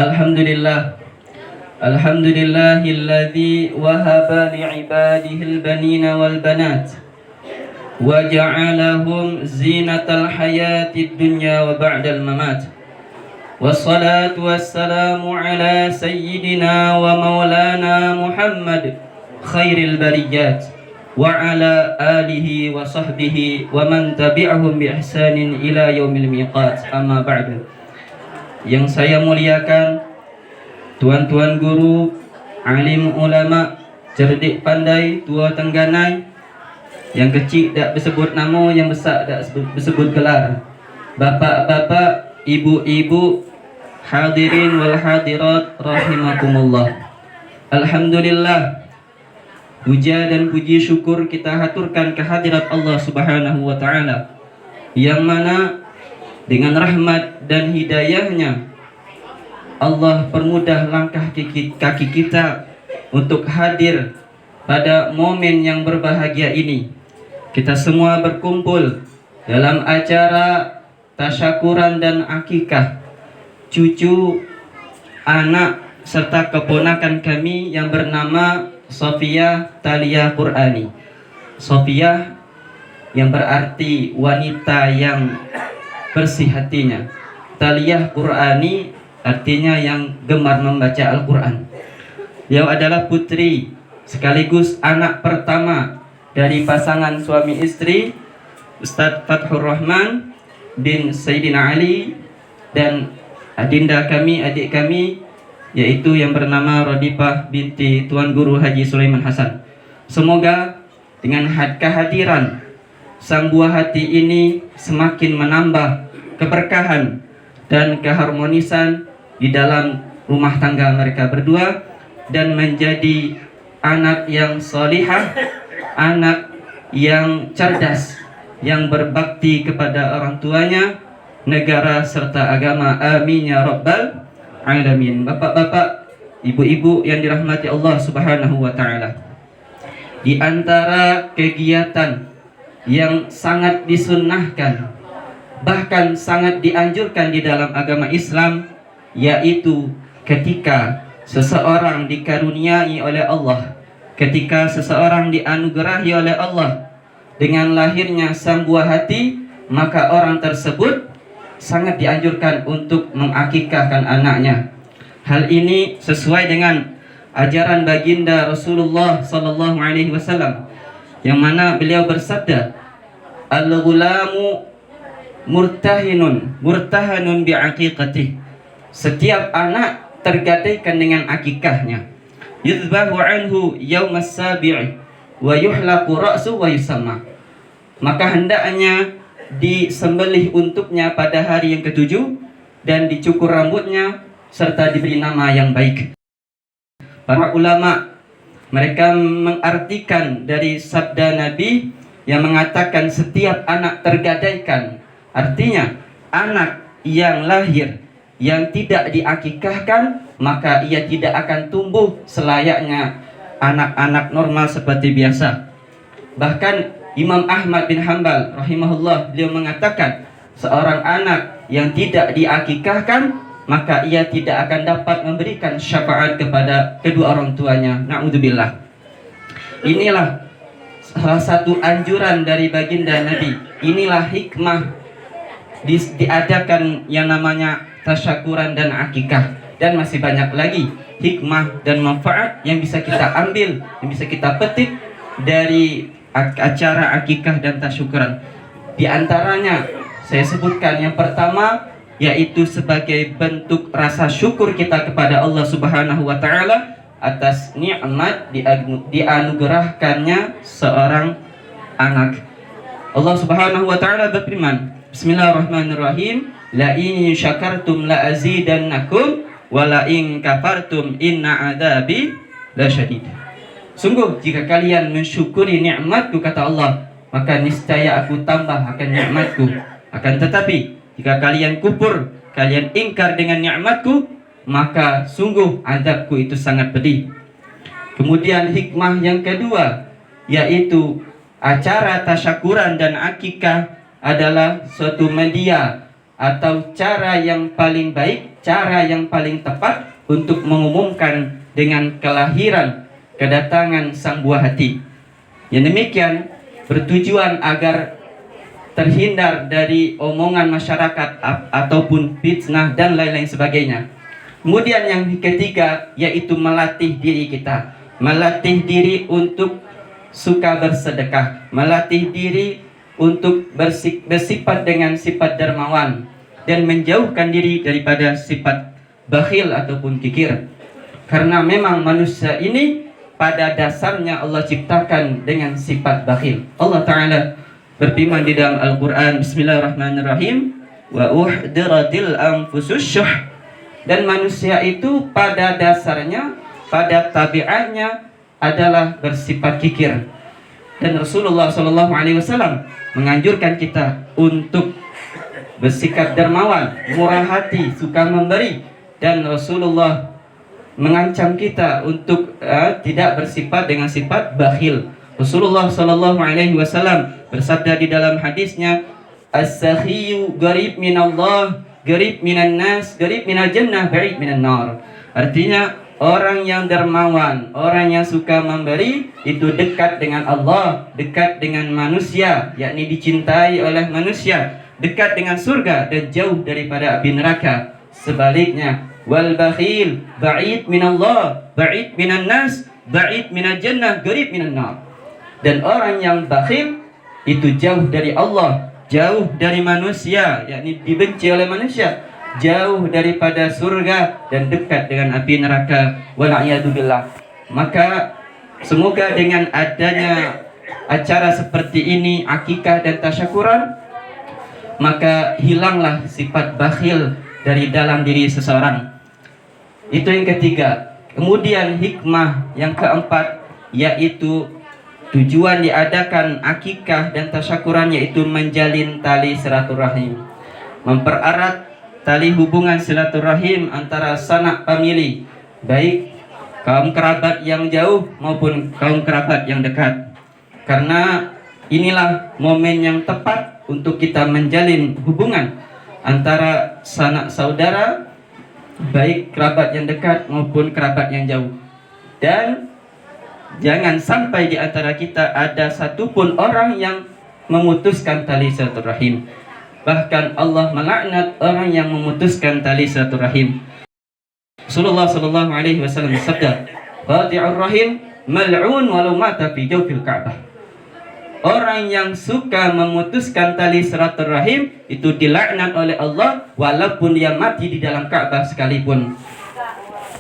Alhamdulillah. Alhamdulillahilladzi wahaba li'ibadihi al-banina wal banat wa ja'alahum zinatal hayatid dunya wa ba'dal mamat. Wassalatu wassalamu ala sayyidina wa maulana Muhammad khairil bariyat wa ala alihi wa sahbihi wa man tabi'ahum bi ihsanin ila yaumil miqat. Amma ba'du. Yang saya muliakan tuan-tuan guru, alim ulama, cerdik pandai, tua tengganai, yang kecil tak bersebut nama, yang besar tak bersebut gelar, bapak-bapak, ibu-ibu, hadirin wal hadirat rahimakumullah. Alhamdulillah, puja dan puji syukur kita haturkan kehadirat Allah Subhanahu wa taala, yang mana dengan rahmat dan hidayahnya Allah permudah langkah kaki kita untuk hadir pada momen yang berbahagia ini. Kita semua berkumpul dalam acara tasyakuran dan akikah cucu, anak, serta keponakan kami yang bernama Sofia Talia Qur'ani. Sofia yang berarti wanita yang bersih hatinya. Taliyah Qur'ani artinya yang gemar membaca Al-Quran. Beliau adalah putri sekaligus anak pertama dari pasangan suami istri Ustadz Fathur Rahman bin Sayyidina Ali dan adinda kami, adik kami, yaitu yang bernama Rodipah binti Tuan Guru Haji Sulaiman Hasan. Semoga dengan kehadiran sang buah hati ini semakin menambah keberkahan dan keharmonisan di dalam rumah tangga mereka berdua, dan menjadi anak yang solihah, anak yang cerdas, yang berbakti kepada orang tuanya, negara serta agama. Amin ya rabbal alamin. Bapak-bapak, ibu-ibu yang dirahmati Allah Subhanahu wa taala, di antara kegiatan yang sangat disunnahkan, bahkan sangat dianjurkan di dalam agama Islam, yaitu ketika seseorang dikaruniai oleh Allah, ketika seseorang dianugerahi oleh Allah dengan lahirnya sang buah hati, maka orang tersebut sangat dianjurkan untuk mengakikahkan anaknya. Hal ini sesuai dengan ajaran baginda Rasulullah sallallahu alaihi wasallam, yang mana beliau bersabda, al-ghulamu murtahanun bi'aqiqatih. Setiap anak tergadaikan dengan akikahnya. Yudhbahu anhu yaumas sabi'i wa yuhlaqu ra'su wa yusamma. Maka hendaknya disembelih untuknya pada hari yang ketujuh dan dicukur rambutnya serta diberi nama yang baik. Para ulama mereka mengartikan dari sabda Nabi yang mengatakan setiap anak tergadaikan, artinya anak yang lahir yang tidak diakikahkan, maka ia tidak akan tumbuh selayaknya anak-anak normal seperti biasa. Bahkan Imam Ahmad bin Hanbal rahimahullah, beliau mengatakan seorang anak yang tidak diakikahkan, maka ia tidak akan dapat memberikan syafaat kepada kedua orang tuanya. Na'udzubillah. Inilah salah satu anjuran dari baginda Nabi. Inilah hikmah diadakan yang namanya tasyakuran dan akikah, dan masih banyak lagi hikmah dan manfaat yang bisa kita ambil, yang bisa kita petik dari acara akikah dan tasyakuran. Di antaranya saya sebutkan yang pertama, yaitu sebagai bentuk rasa syukur kita kepada Allah Subhanahu wa taala atas nikmat dianugerahkannya seorang anak. Allah Subhanahu wa taala berfirman, Bismillahirrahmanirrahim, la in syakartum la azidannakum wa la in kafartum inna adzabi lasyadid. Sungguh jika kalian mensyukuri nikmatku, kata Allah, maka niscaya aku tambah akan nikmatku. Akan tetapi jika kalian kufur, kalian ingkar dengan nikmatku, maka sungguh azabku itu sangat pedih. Kemudian hikmah yang kedua, yaitu acara tasyakuran dan akikah adalah suatu media atau cara yang paling baik, cara yang paling tepat untuk mengumumkan dengan kelahiran kedatangan sang buah hati. Yang demikian bertujuan agar terhindar dari omongan masyarakat ataupun fitnah dan lain-lain sebagainya. Kemudian yang ketiga yaitu melatih diri kita, melatih diri untuk suka bersedekah, melatih diri untuk bersifat dengan sifat dermawan dan menjauhkan diri daripada sifat bakhil ataupun kikir. Karena memang manusia ini pada dasarnya Allah ciptakan dengan sifat bakhil. Allah Ta'ala berfirman di dalam Al-Quran, Bismillahirrahmanirrahim, wa uhdiratil anfusus syuh. Dan manusia itu pada dasarnya, pada tabiatnya adalah bersifat kikir. Dan Rasulullah SAW menganjurkan kita untuk bersikap dermawan, murah hati, suka memberi. Dan Rasulullah mengancam kita untuk tidak bersifat dengan sifat bakhil. Rasulullah SAW bersabda di dalam hadisnya, as-sakhiyu garib minallah, garib minan nas, garib minal jannah, ba'id minan nar. Artinya orang yang dermawan, orang yang suka memberi itu dekat dengan Allah, dekat dengan manusia, yakni dicintai oleh manusia, dekat dengan surga dan jauh daripada api neraka. Sebaliknya, wal bakhil ba'id minallah, ba'id minan nas, ba'id minal jannah, garib minan nar. Dan orang yang bakhil itu jauh dari Allah, jauh dari manusia, yakni dibenci oleh manusia, jauh daripada surga dan dekat dengan api neraka. Wal'iyadzubillah. Maka semoga dengan adanya acara seperti ini, akikah dan tasyakuran, maka hilanglah sifat bakhil dari dalam diri seseorang. Itu yang ketiga. Kemudian hikmah yang keempat yaitu tujuan diadakan akikah dan tasyakuran yaitu menjalin tali silaturahim, mempererat tali hubungan silaturahim antara sanak famili, baik kaum kerabat yang jauh maupun kaum kerabat yang dekat. Karena inilah momen yang tepat untuk kita menjalin hubungan antara sanak saudara, baik kerabat yang dekat maupun kerabat yang jauh. Dan jangan sampai di antara kita ada satupun orang yang memutuskan tali silaturahim. Bahkan Allah melaknat orang yang memutuskan tali silaturahim. Rasulullah sallallahu alaihi wasallam bersabda, "Qati'ur rahim mal'un walau mata fi jawfil Ka'bah." Orang yang suka memutuskan tali silaturahim itu dilaknat oleh Allah walaupun dia mati di dalam Ka'bah sekalipun.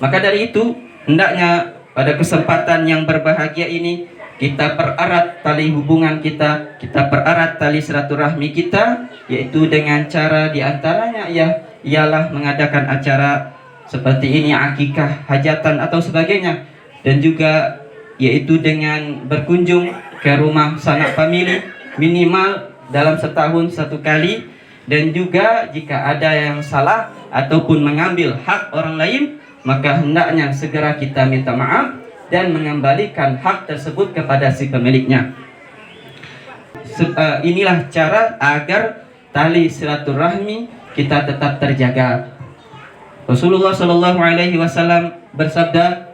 Maka dari itu hendaknya pada kesempatan yang berbahagia ini kita pererat tali hubungan kita pererat tali silaturahmi kita, yaitu dengan cara diantaranya ialah mengadakan acara seperti ini, akikah, hajatan atau sebagainya, dan juga yaitu dengan berkunjung ke rumah sanak famili minimal dalam setahun satu kali, dan juga jika ada yang salah ataupun mengambil hak orang lain, maka hendaknya segera kita minta maaf dan mengembalikan hak tersebut kepada si pemiliknya. Inilah cara agar tali silaturahmi kita tetap terjaga. Rasulullah Shallallahu Alaihi Wasallam bersabda,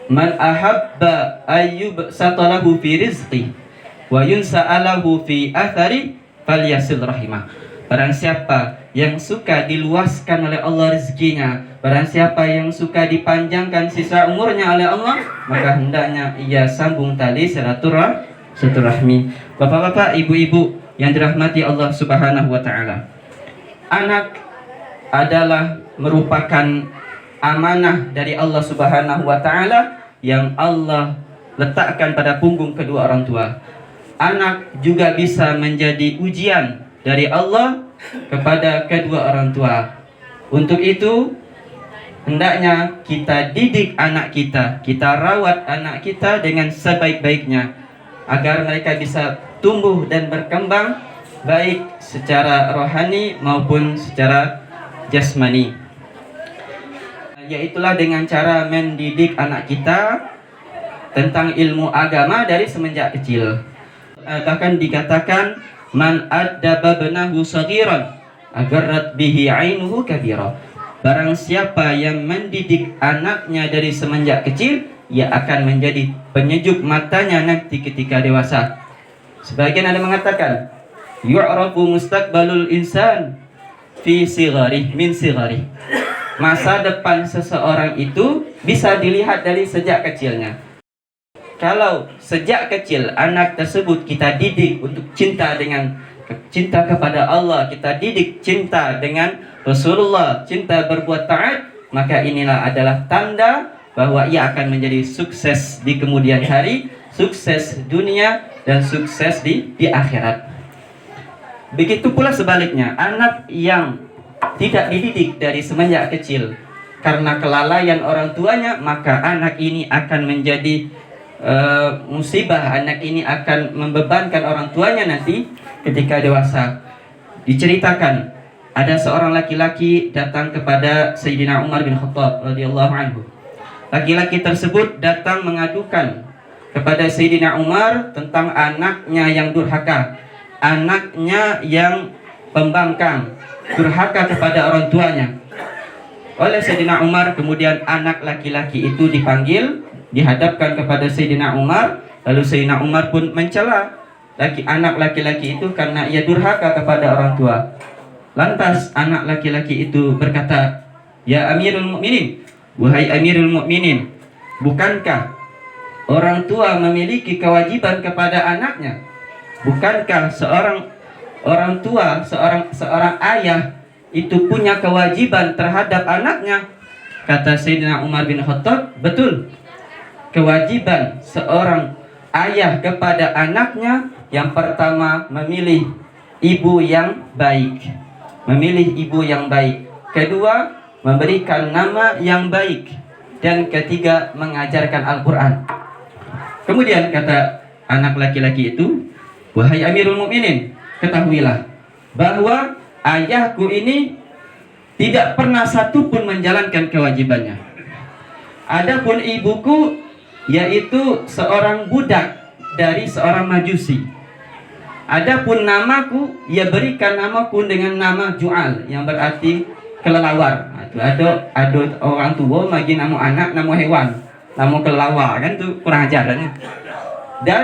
"Man ahabba ayyub satalahu fi rizqi wa yunsa'alahu fi athari falyasil rahimah." Barang siapa yang suka diluaskan oleh Allah rezekinya, barang siapa yang suka dipanjangkan sisa umurnya oleh Allah, maka hendaknya ia sambung tali silaturahmi. Bapak-bapak, ibu-ibu yang dirahmati Allah Subhanahu wa taala. Anak adalah merupakan amanah dari Allah Subhanahu wa taala yang Allah letakkan pada punggung kedua orang tua. Anak juga bisa menjadi ujian dari Allah kepada kedua orang tua. Untuk itu hendaknya kita didik anak kita rawat anak kita dengan sebaik-baiknya agar mereka bisa tumbuh dan berkembang baik secara rohani maupun secara jasmani. Yaitulah dengan cara mendidik anak kita tentang ilmu agama dari semenjak kecil. Bahkan dikatakan man addaba banahu saghiran agarrat bihi ainuhu kabira. Barang siapa yang mendidik anaknya dari semenjak kecil, ia akan menjadi penyejuk matanya nanti ketika dewasa. Sebagian ada mengatakan, yu'rafu mustaqbalul insan fi sigharih min sigharih. Masa depan seseorang itu bisa dilihat dari sejak kecilnya. Kalau sejak kecil anak tersebut kita didik untuk cinta kepada Allah, kita didik cinta dengan Rasulullah, cinta berbuat taat, maka inilah adalah tanda bahwa ia akan menjadi sukses di kemudian hari, sukses dunia dan sukses di akhirat. Begitu pula sebaliknya, anak yang tidak dididik dari semenjak kecil karena kelalaian orang tuanya, maka anak ini akan menjadi musibah. Anak ini akan membebankan orang tuanya nanti ketika dewasa. Diceritakan ada seorang laki-laki datang kepada Sayyidina Umar bin Khattab radhiyallahu anhu. Laki-laki tersebut datang mengadukan kepada Sayyidina Umar tentang anaknya yang durhaka, anaknya yang pembangkang, durhaka kepada orang tuanya. Oleh Sayyidina Umar, kemudian anak laki-laki itu dipanggil, dihadapkan kepada Sayyidina Umar. Lalu Sayyidina Umar pun mencela anak laki-laki itu karena ia durhaka kepada orang tua. Lantas anak laki-laki itu berkata, "Ya Amirul Mukminin, wahai Amirul Mukminin, bukankah orang tua memiliki kewajiban kepada anaknya? Bukankah seorang orang tua, seorang ayah itu punya kewajiban terhadap anaknya?" Kata Sayyidina Umar bin Khattab, betul. Kewajiban seorang ayah kepada anaknya yang pertama memilih ibu yang baik, kedua memberikan nama yang baik, dan ketiga mengajarkan Al-Quran. Kemudian kata anak laki-laki itu, "Wahai Amirul Mukminin, ketahuilah bahwa ayahku ini tidak pernah satu pun menjalankan kewajibannya. Adapun ibuku, yaitu seorang budak dari seorang majusi. Adapun namaku, ia berikan namaku dengan nama Ju'al, yang berarti kelelawar. Ada orang tua bagi nama anak, nama hewan, nama kelelawar, kan itu kurang ajar kan? Dan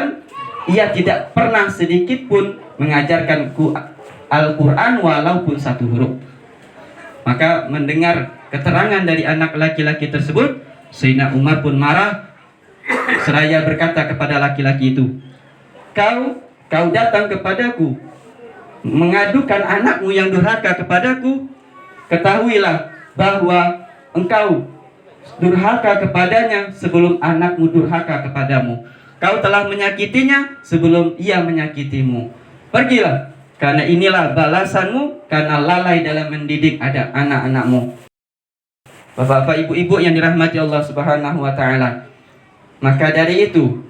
ia tidak pernah sedikit pun mengajarkanku Al-Quran walaupun satu huruf." Maka mendengar keterangan dari anak laki-laki tersebut, Sayyidina Umar pun marah, seraya berkata kepada laki-laki itu, Kau datang kepadaku mengadukan anakmu yang durhaka kepadaku. Ketahuilah bahwa engkau durhaka kepadanya sebelum anakmu durhaka kepadamu. Kau telah menyakitinya sebelum ia menyakitimu. Pergilah, karena inilah balasanmu karena lalai dalam mendidik ada anak-anakmu. Bapak-bapak, ibu-ibu yang dirahmati Allah Subhanahu wa taala. Maka dari itu,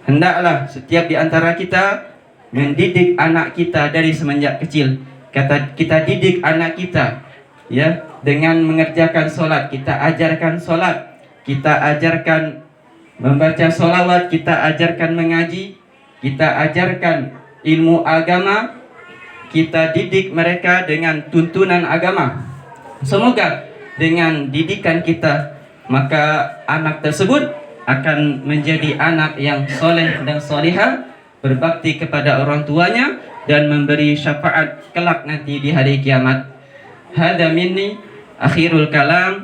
hendaklah setiap di antara kita mendidik anak kita dari semenjak kecil. Kita didik anak kita ya dengan mengerjakan solat. Kita ajarkan solat, kita ajarkan membaca solawat, kita ajarkan mengaji, kita ajarkan ilmu agama, kita didik mereka dengan tuntunan agama. Semoga dengan didikan kita, maka anak tersebut akan menjadi anak yang soleh dan solihah, berbakti kepada orang tuanya, dan memberi syafaat kelak nanti di hari kiamat. Hada minni akhirul kalam.